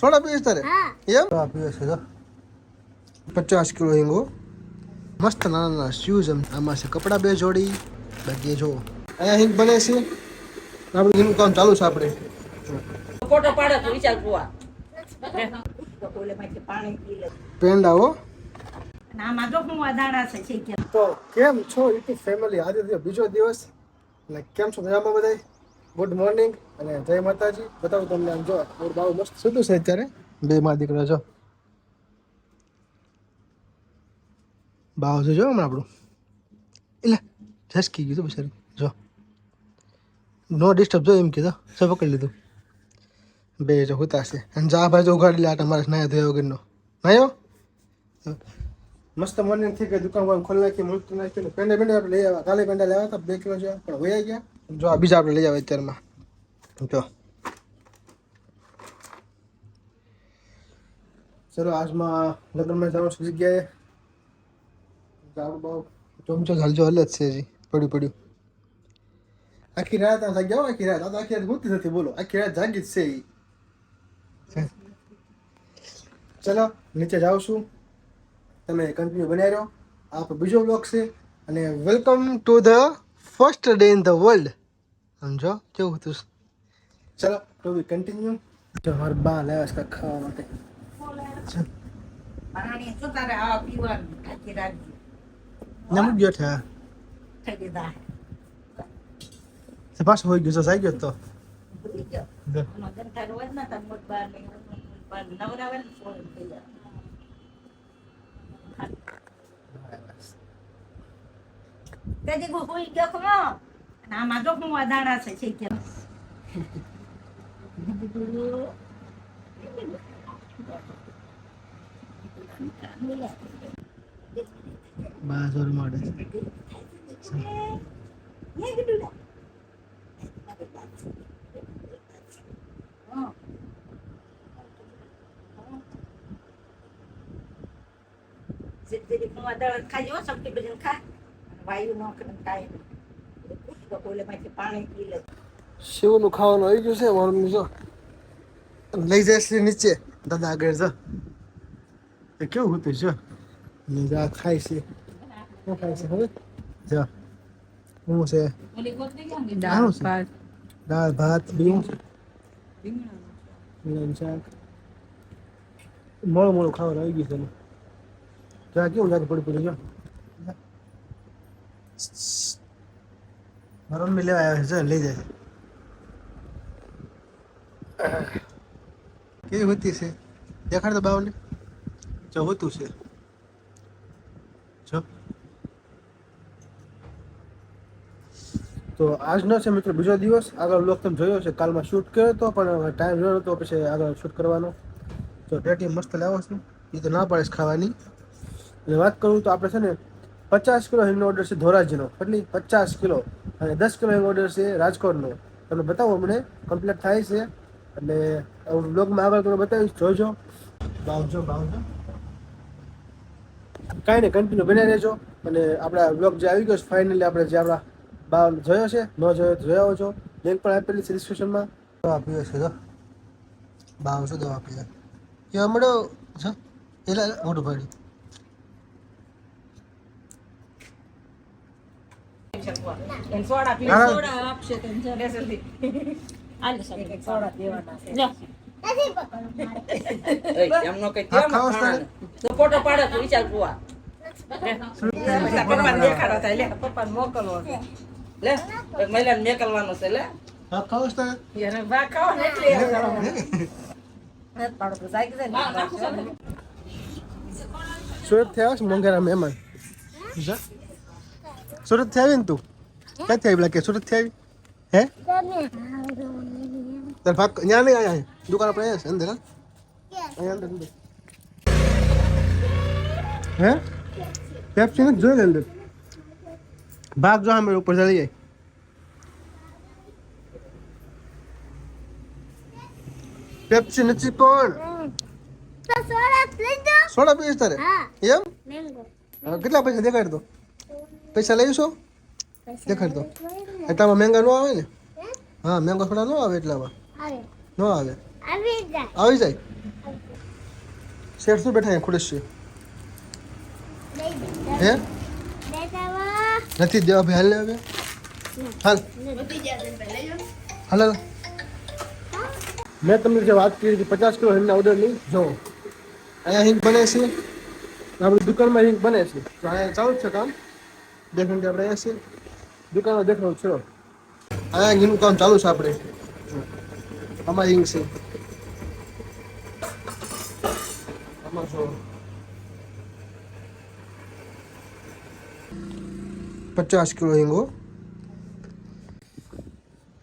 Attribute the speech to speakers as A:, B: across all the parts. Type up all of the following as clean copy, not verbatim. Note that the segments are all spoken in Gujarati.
A: સોડા પીસ તારે એમ પીવે છે 50 કિલો હિંગો મસ્ત નાના નાના શૂઝ આમાં છે કપડા 2 જોડી બાકી જો અહીંયા હિંગ બને છે આપણે હિંગ કામ ચાલુ છે આપણે
B: ફોટો પાડે તો વિચાર કુવા ઓલે માંથી પાણી પી લે
A: પેંડા હો
B: આમાં જો હું દાણા છે કે
A: તો કેમ છો યુટ્યુબ ફેમિલી આજે બીજો દિવસ અને કેમ છો મજામાં બધા ગુડ મોર્નિંગ અને જય માતાજી બતાવું તમને આમ જો ઓર બાવ મસ્ત સુતું છે અત્યારે બે માં દીકરા જો બાવ જો હમણાં આપણું એટલે ઝસકી ગયું બિચારું જો નો ડિસ્ટર્બ જો એમ કીધું સબ પકડી લીધું બે જો હોતા છે અને જા ભાઈ જો ઉગાડી લે આટા મારે નાયા ધોયા વગરનો નાયો મસ્ત મોર્નિંગ થી કે દુકાન ખોલી નાખી મૂર્તિ નાખી પેંડા પેંડા આપણે લઈ આવ્યા કાલે પેંડા લેવા હતા 2 કિલો જેવા પણ વયા ગયા જો આ બીજા આપણે લઈ આવ્યા અત્યારમાં જો ચલો આજમાં લગ્નમાં જવાનું છે જગ્યાએ ચોમચો હાલજો હલે જ છે હજી પડ્યું આખી રાત આ જાગ્યા આખી રાત આખી રાત હોતી નથી બોલો આખી રાત જાગી જ છે ચલો નીચે જાઉં છું તમે કન્ટિન્યુ બનાવી રહ્યો આપણો બીજો બ્લોગ છે અને welcome to the first day in the world સમજો કેવું હતું ચલો ટુ બી કન્ટિન્યુ જો મારા બા લાવ્યા છે ખાવા માટે
B: પાણી તો તારે આ પીવાનું આખી રાત
A: નમક ગયો છે
B: થઈ દીધા
A: se paso hoy que eso sai તો
B: મગન તારો જ ના તમ મોટ બાર ને નવરાવે ને ફોન થઈ જાય તે દીગો કોઈ ગયો ખમો ના માં જો હું દાણા છે કે
A: બાજોર મોડે શિવનું ખાવાનું આવી ગયું છે મારું જો લઈ જાય છે નીચે દાદા આગળ જા એ કેવું હતું જો જા ખાય છે શું ખાય છે હવે જા શું છે દાળ ભાત બીજું રીંગણ શાક મોળું ખાવાનું આવી ગયું છે જા કેવું લાગે પડી જો મારો મમ્મી લેવા આવ્યા છે લઈ જાય કેવી હોતી છે દેખાડ તો બાવને જો હોતું છે જો તો આજનો છે મિત્રો બીજો દિવસ આગળ બ્લોગ તમે જોયો છે કાલમાં શૂટ કર્યો હતો પણ ટાઈમ ન હતો પછી આગળ શૂટ કરવાનો તો ટેટી મસ્ત લાવો છું એ તો ના પાડે ખાવાની અને વાત કરું તો આપણે છે ને 50 કિલો હિંગનો ઓર્ડર છે ધોરાજીનો એટલી 50 કિલો અને 10 કિલો હિંગ ઓર્ડર છે રાજકોટનો તમને બતાવો મને કમ્પ્લીટ થાય છે એટલે બ્લોગમાં આગળ તમને બતાવીશ જોજો બાવજો કાંઈ નહીં કન્ટિન્યુ બની રહેજો અને આપણા બ્લોગ જે આવી ગયો છે ફાઇનલી આપણે જે આપણા બાવ જોયો છે ન જોયો તો જોયા છો લિંક પણ આપેલી છે ડિસ્ક્રિપ્શનમાં દવા પીવે છે તો બાવ શું દવા પીવે કે હમણાં છે એટલે મોટું પાડ્યું
B: સોડા પી સોડા આપશે તેમ જલ્દી આલે સોડા દેવાના છે લે એમનો કઈ દેવા તો ફોટો પાડે તો વિચાર કુવા પપ્પાને દેખાડો થાય લે પપ્પાને મોકલવો લે મહિલાને મોકલવાનો છે લે
A: હા ખાવ છે
B: એને બા ખાવ ને એટલે પાડો તો જાય કે
A: સુરત થી આવ્યા છે મોંઘાના મહેમાન સુરત થી આવી ને તું ક્યાંથી આવી લાગે સુરત થી આવી હે તાર ભાગ ત્યાં નહીં આવ્યા દુકાન આપણે અહીંયા છે અંદર અહીંયા અંદર હે પેપ્સી ને જોઈ લે અંદર ભાગ જો અમે ઉપર ચડી જાય પેપ્સી નથી કોણ સોડા પીસ તારે એમ કેટલા પૈસા દેખાડ દો પૈસા લઈશું દેખાડ દો એટલામાં મહેંગા ન આવે ને હા મેંગો સોડા ન આવે એટલામાં ન આવે આવી જાય શેઠ શું બેઠા ખુશ છે હે નથી દેવા ભાઈ હાલ લે હવે હાલ હાલ મેં તમને જે વાત કરી હતી 50 કિલો હિંગના ઓર્ડરની જો અહીંયા હિંગ બને છે આપણી દુકાનમાં હિંગ બને છે તો અહીંયા ચાલુ જ છે કામ દેખાણ આપણે અહીંયા છે દુકાનમાં દેખાડું છો અહીંયા હિંગનું કામ ચાલુ છે આપણે આમાં હિંગ છે આમાં જો 50 કિલો હિંગ હો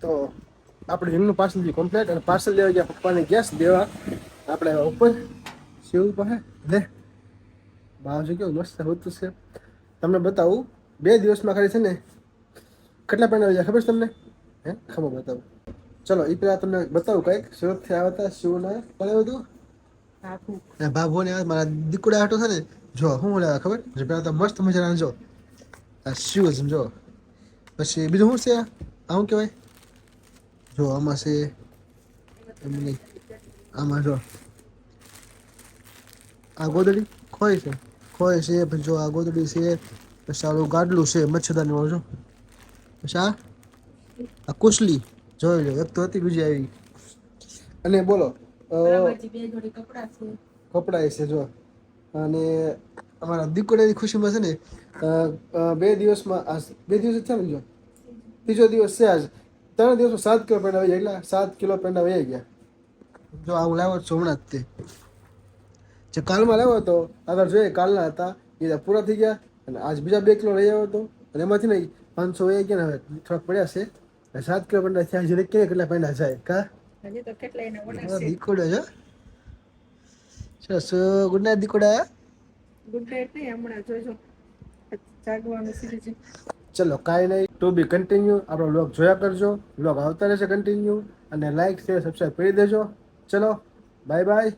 A: તો આપણે હિંગનું પાર્સલ જે કમ્પ્લીટ અને પાર્સલ લેવા ગયા પપ્પાને ગેસ દેવા આપણે ઉપર શિવ પાસે લે ભાવ છે કેવું મસ્ત હોતું છે તમને બતાવું 2 દિવસમાં ખાલી છે ને કેટલા પેંડા આવી જાય ખબર છે તમને હે ખબર બતાવું ચલો એ પેલા તમને બતાવું કંઈક સુરતથી આવ્યા હતા શિવના કયું હતું ભાભો ને મારા દીકુડા હાટો છે ને જો હું લેવા ખબર પેલા તો મસ્ત મજાના જો આ શિવ સમજો પછી બીજું શું છે આ શું કહેવાય જો આમાં છે એમની આમાં જો આ ગોદડી ખોય છે પછી જો આ ગોદડી છે પછી આલું ગાડલું છે મચ્છરદાની વાળું જો પછી આ કુશલી જોઈ લો એક તો હતી બીજી આવી અને બોલો કપડા છે જો અને અમારા દીકરાની ખુશીમાં છે ને 2 દિવસમાં આ 2 દિવસ છે ને જો ત્રીજો દિવસ છે આજ 3 દિવસમાં 7 કિલો પેંડા આવી ગયા એટલે 7 કિલો પેંડા વહી ગયા જો આવું લાવ્યો છો હમણાં જ તે જે કાલમાં લાવ્યો હતો આગળ જોઈએ કાલના હતા એ પૂરા થઈ ગયા અને આજ બીજા 2 કિલો લઈ આવ્યો હતો અને એમાંથી નહીં 500 વહી ગયા ને હવે થોડાક પડ્યા છે 7 કિલો પેંડા થયા છે કેટલા પેંડા જાય કા
B: હજી તો કેટલા એના ઓર્ડર છે
A: દીકોડો જો સરસ ગુડ નાઇટ દીકોડા
B: ગુડ નાઇટ નહીં હમણાં જોજો જાગવાનું સીધી છે
A: ચલો કાંઈ નહીં ટુ બી કન્ટિન્યુ આપણો વ્લોગ જોયા કરજો વ્લોગ આવતા રહેશે કન્ટિન્યુ અને લાઈક શેર સબસ્ક્રાઈબ કરી દેજો ચલો બાય બાય